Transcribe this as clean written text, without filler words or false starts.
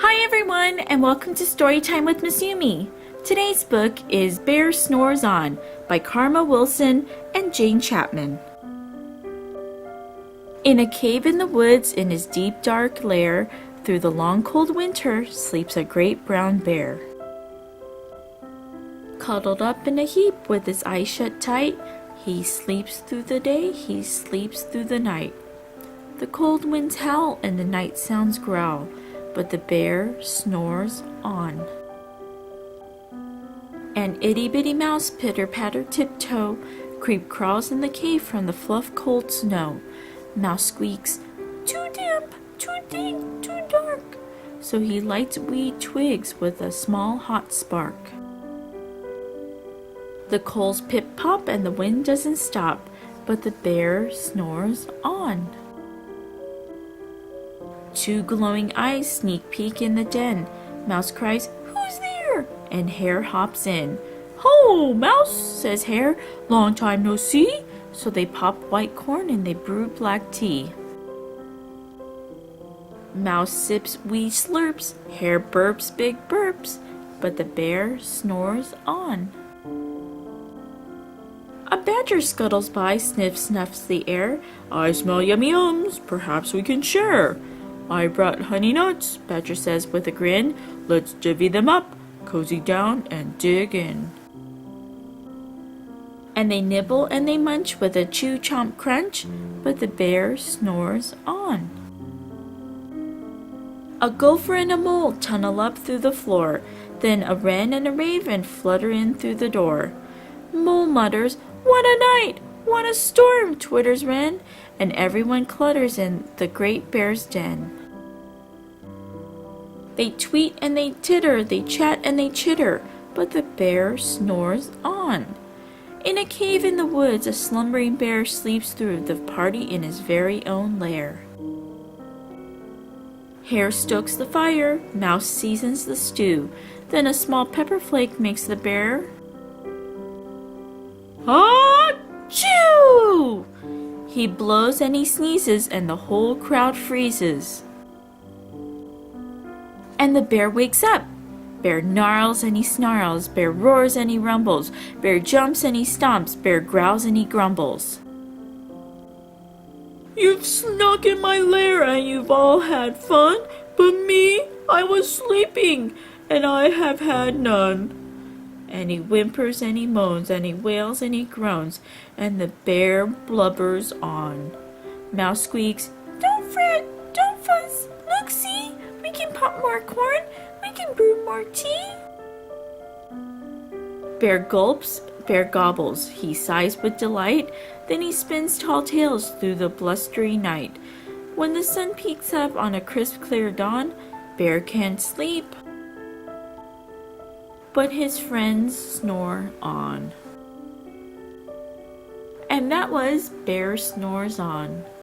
Hi everyone, and welcome to Storytime with Miss Yumi. Today's book is Bear Snores On by Karma Wilson and Jane Chapman. In a cave in the woods in his deep dark lair, through the long cold winter sleeps a great brown bear. Cuddled up in a heap with his eyes shut tight, he sleeps through the day, he sleeps through the night. The cold winds howl and the night sounds growl, but the bear snores on. An itty-bitty mouse pitter-patter tiptoe, creep crawls in the cave from the fluff cold snow. Mouse squeaks, too damp, too dank, too dark, so he lights wee twigs with a small hot spark. The coals pip-pop and the wind doesn't stop, but the bear snores on. Two glowing eyes sneak peek in the den. Mouse cries, "Who's there?" and Hare hops in. "Ho, Mouse," says Hare, "long time no see." So they pop white corn and they brew black tea. Mouse sips wee slurps, Hare burps big burps, but the bear snores on. A badger scuttles by, snuffs the air. "I smell yummy yums, perhaps we can share." "I brought honey nuts," Badger says with a grin. "Let's divvy them up, cozy down and dig in." And they nibble and they munch with a chew chomp crunch, but the bear snores on. A gopher and a mole tunnel up through the floor, then a wren and a raven flutter in through the door. Mole mutters, "What a night! What a storm!" twitters wren, and everyone clutters in the great bear's den. They tweet and they titter, they chat and they chitter, but the bear snores on. In a cave in the woods, a slumbering bear sleeps through the party in his very own lair. Hare stokes the fire, Mouse seasons the stew, then a small pepper flake makes the bear "Achoo!" He blows and he sneezes and the whole crowd freezes. And the bear wakes up. Bear gnarls and he snarls, bear roars and he rumbles, bear jumps and he stomps, bear growls and he grumbles. "You've snuck in my lair and you've all had fun, but me, I was sleeping, and I have had none." And he whimpers and he moans and he wails and he groans, and the bear blubbers on. Mouse squeaks, "Don't fret, don't fuss, look, see, we can pop more corn, we can brew more tea." Bear gulps, bear gobbles, he sighs with delight, then he spins tall tales through the blustery night. When the sun peeks up on a crisp clear dawn, bear can't sleep, but his friends snore on. And that was Bear Snores On.